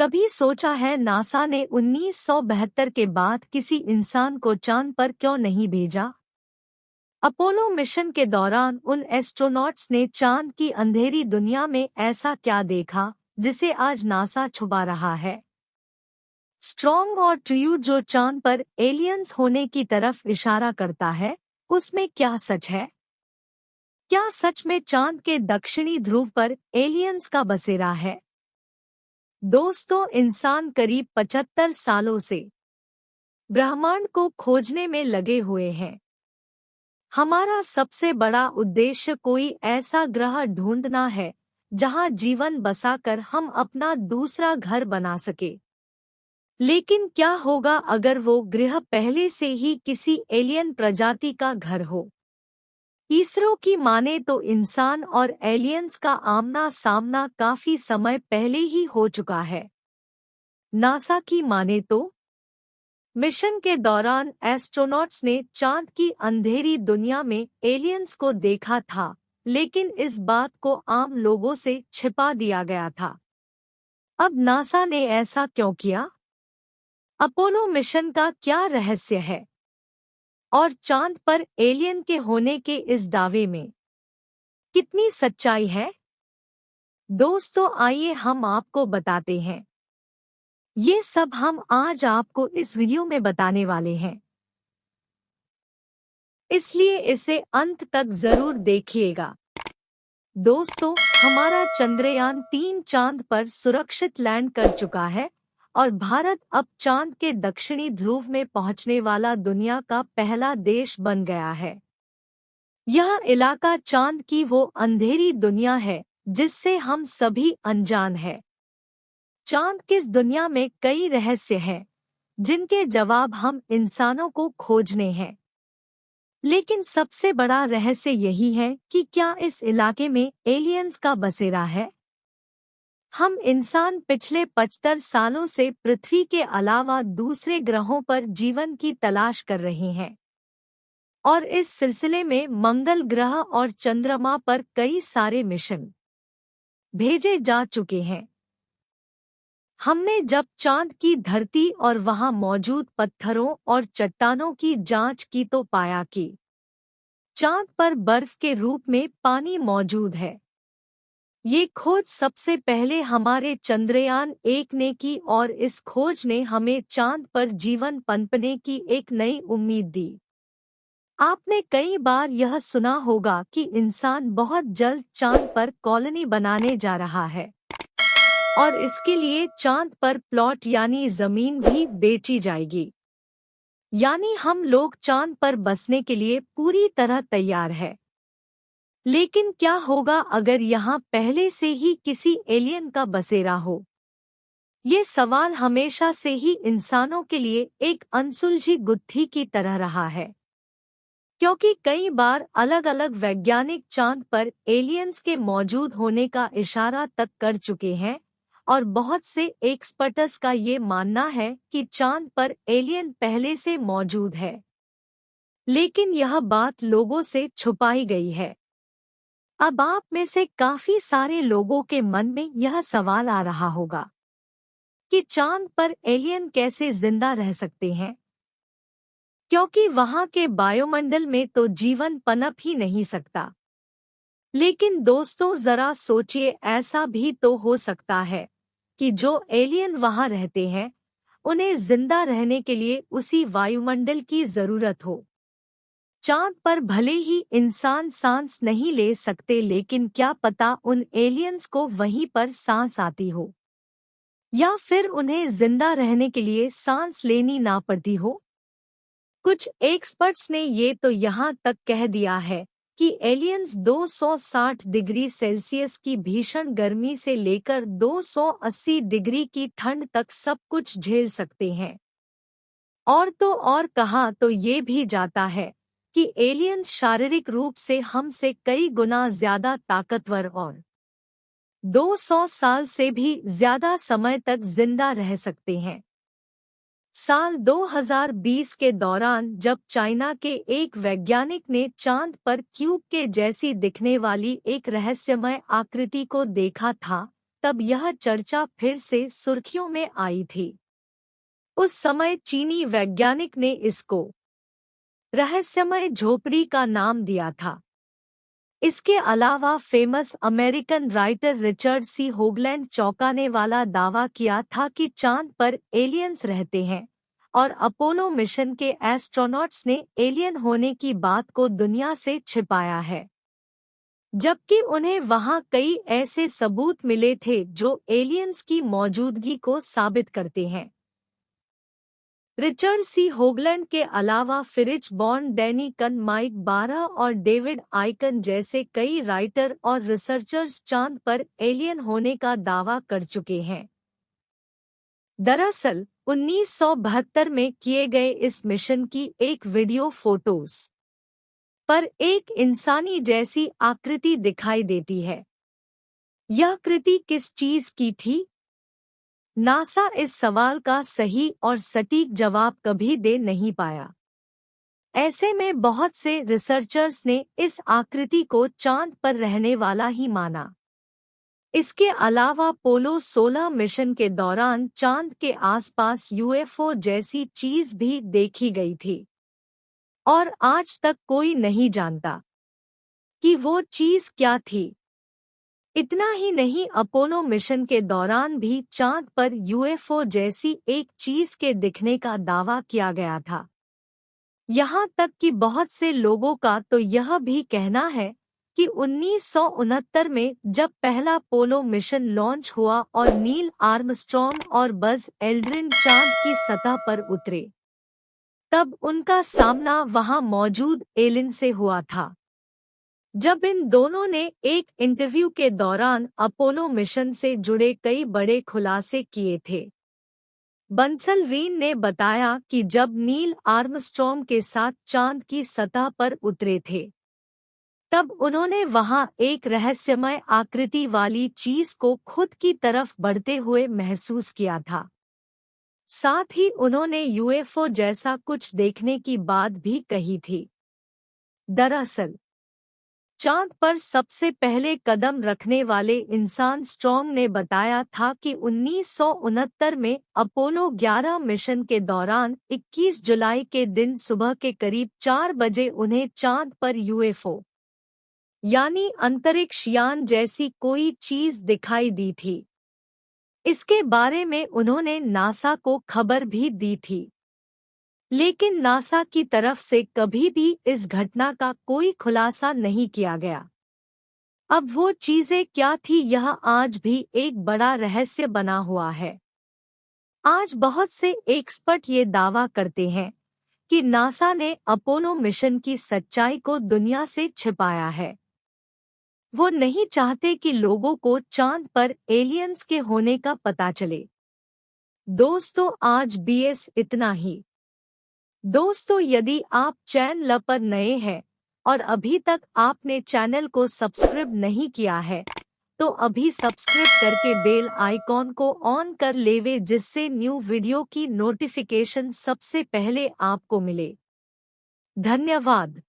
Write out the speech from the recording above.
कभी सोचा है नासा ने 1972 के बाद किसी इंसान को चांद पर क्यों नहीं भेजा? अपोलो मिशन के दौरान उन एस्ट्रोनॉट्स ने चांद की अंधेरी दुनिया में ऐसा क्या देखा जिसे आज नासा छुपा रहा है? स्ट्रॉन्ग और ट्रू जो चांद पर एलियंस होने की तरफ इशारा करता है, उसमें क्या सच है? क्या सच में चांद के दक्षिणी ध्रुव पर एलियंस का बसेरा है? दोस्तों, इंसान करीब 75 सालों से ब्रह्मांड को खोजने में लगे हुए हैं। हमारा सबसे बड़ा उद्देश्य कोई ऐसा ग्रह ढूंढना है जहां जीवन बसाकर हम अपना दूसरा घर बना सके। लेकिन क्या होगा अगर वो ग्रह पहले से ही किसी एलियन प्रजाति का घर हो? इसरो की माने तो इंसान और एलियंस का आमना सामना काफी समय पहले ही हो चुका है। नासा की माने तो मिशन के दौरान एस्ट्रोनॉट्स ने चांद की अंधेरी दुनिया में एलियंस को देखा था, लेकिन इस बात को आम लोगों से छिपा दिया गया था। अब नासा ने ऐसा क्यों किया? अपोलो मिशन का क्या रहस्य है? और चांद पर एलियन के होने के इस दावे में कितनी सच्चाई है? दोस्तों, आइए हम आपको बताते हैं। ये सब हम आज आपको इस वीडियो में बताने वाले हैं, इसलिए इसे अंत तक जरूर देखिएगा। दोस्तों, हमारा चंद्रयान-3 चांद पर सुरक्षित लैंड कर चुका है और भारत अब चांद के दक्षिणी ध्रुव में पहुंचने वाला दुनिया का पहला देश बन गया है। यह इलाका चांद की वो अंधेरी दुनिया है जिससे हम सभी अनजान हैं। चांद किस दुनिया में कई रहस्य हैं जिनके जवाब हम इंसानों को खोजने हैं। लेकिन सबसे बड़ा रहस्य यही है कि क्या इस इलाके में एलियंस का बसेरा है? हम इंसान पिछले 75 सालों से पृथ्वी के अलावा दूसरे ग्रहों पर जीवन की तलाश कर रहे हैं और इस सिलसिले में मंगल ग्रह और चंद्रमा पर कई सारे मिशन भेजे जा चुके हैं। हमने जब चांद की धरती और वहां मौजूद पत्थरों और चट्टानों की जांच की तो पाया कि चांद पर बर्फ के रूप में पानी मौजूद है। ये खोज सबसे पहले हमारे चंद्रयान-1 ने की और इस खोज ने हमें चांद पर जीवन पनपने की एक नई उम्मीद दी। आपने कई बार यह सुना होगा कि इंसान बहुत जल्द चांद पर कॉलोनी बनाने जा रहा है और इसके लिए चांद पर प्लॉट यानी जमीन भी बेची जाएगी। यानी हम लोग चांद पर बसने के लिए पूरी तरह तैयार है। लेकिन क्या होगा अगर यहाँ पहले से ही किसी एलियन का बसेरा हो? ये सवाल हमेशा से ही इंसानों के लिए एक अनसुलझी गुत्थी की तरह रहा है, क्योंकि कई बार अलग अलग वैज्ञानिक चांद पर एलियंस के मौजूद होने का इशारा तक कर चुके हैं और बहुत से एक्सपर्ट्स का ये मानना है कि चांद पर एलियन पहले से मौजूद है। लेकिन यह बात लोगों से छुपाई गई है। अब आप में से काफी सारे लोगों के मन में यह सवाल आ रहा होगा कि चांद पर एलियन कैसे जिंदा रह सकते हैं, क्योंकि वहां के वायुमंडल में तो जीवन पनप ही नहीं सकता। लेकिन दोस्तों, जरा सोचिए, ऐसा भी तो हो सकता है कि जो एलियन वहां रहते हैं उन्हें जिंदा रहने के लिए उसी वायुमंडल की जरूरत हो। चांद पर भले ही इंसान सांस नहीं ले सकते, लेकिन क्या पता उन एलियंस को वहीं पर सांस आती हो, या फिर उन्हें जिंदा रहने के लिए सांस लेनी ना पड़ती हो। कुछ एक्सपर्ट्स ने ये तो यहाँ तक कह दिया है कि एलियंस 260 डिग्री सेल्सियस की भीषण गर्मी से लेकर 280 डिग्री की ठंड तक सब कुछ झेल सकते हैं। और तो और कहा तो ये भी जाता है कि एलियंस शारीरिक रूप से हमसे कई गुना ज्यादा ताकतवर और 200 साल से भी ज्यादा समय तक जिंदा रह सकते हैं। साल 2020 के दौरान जब चाइना के एक वैज्ञानिक ने चांद पर क्यूब के जैसी दिखने वाली एक रहस्यमय आकृति को देखा था, तब यह चर्चा फिर से सुर्खियों में आई थी। उस समय चीनी वैज्ञानिक ने इसको रहस्यमय झोपड़ी का नाम दिया था। इसके अलावा फेमस अमेरिकन राइटर रिचर्ड सी होगलैंड चौंकाने वाला दावा किया था कि चांद पर एलियंस रहते हैं, और अपोलो मिशन के एस्ट्रोनॉट्स ने एलियन होने की बात को दुनिया से छिपाया है, जबकि उन्हें वहां कई ऐसे सबूत मिले थे जो एलियंस की मौजूदगी को साबित करते हैं। रिचर्ड सी होगलैंड के अलावा फ्रिज बॉर्न, डैनी कन, माइक बारह और डेविड आइकन जैसे कई राइटर और रिसर्चर्स चांद पर एलियन होने का दावा कर चुके हैं। दरअसल 1972 में किए गए इस मिशन की एक वीडियो फोटोज पर एक इंसानी जैसी आकृति दिखाई देती है। यह कृति किस चीज की थी? नासा इस सवाल का सही और सटीक जवाब कभी दे नहीं पाया। ऐसे में बहुत से रिसर्चर्स ने इस आकृति को चांद पर रहने वाला ही माना। इसके अलावा पोलो 16 मिशन के दौरान चांद के आसपास यूएफओ जैसी चीज भी देखी गई थी, और आज तक कोई नहीं जानता कि वो चीज क्या थी। इतना ही नहीं, अपोलो मिशन के दौरान भी चांद पर यूएफओ जैसी एक चीज के दिखने का दावा किया गया था। यहाँ तक कि बहुत से लोगों का तो यह भी कहना है कि 1969 में जब पहला पोलो मिशन लॉन्च हुआ और नील आर्मस्ट्रॉन्ग और बज एल्ड्रिन चांद की सतह पर उतरे, तब उनका सामना वहां मौजूद एलियन से हुआ था। जब इन दोनों ने एक इंटरव्यू के दौरान अपोलो मिशन से जुड़े कई बड़े खुलासे किए थे। बंसल रीन ने बताया कि जब नील आर्मस्ट्रॉन्ग के साथ चांद की सतह पर उतरे थे, तब उन्होंने वहां एक रहस्यमय आकृति वाली चीज को खुद की तरफ बढ़ते हुए महसूस किया था। साथ ही उन्होंने यूएफओ जैसा कुछ देखने की बात भी कही थी। दरअसल चांद पर सबसे पहले कदम रखने वाले इंसान स्ट्रॉन्ग ने बताया था कि 1969 में अपोलो 11 मिशन के दौरान 21 जुलाई के दिन सुबह के करीब 4 बजे उन्हें चांद पर यूएफओ यानी अंतरिक्ष यान जैसी कोई चीज दिखाई दी थी। इसके बारे में उन्होंने नासा को खबर भी दी थी, लेकिन नासा की तरफ से कभी भी इस घटना का कोई खुलासा नहीं किया गया। अब वो चीजें क्या थी, यह आज भी एक बड़ा रहस्य बना हुआ है। आज बहुत से एक्सपर्ट ये दावा करते हैं कि नासा ने अपोलो मिशन की सच्चाई को दुनिया से छिपाया है। वो नहीं चाहते कि लोगों को चांद पर एलियंस के होने का पता चले। दोस्तों, आज BS इतना ही। दोस्तों, यदि आप चैनल पर नए हैं और अभी तक आपने चैनल को सब्सक्राइब नहीं किया है, तो अभी सब्सक्राइब करके बेल आइकॉन को ऑन कर लेवे, जिससे न्यू वीडियो की नोटिफिकेशन सबसे पहले आपको मिले। धन्यवाद।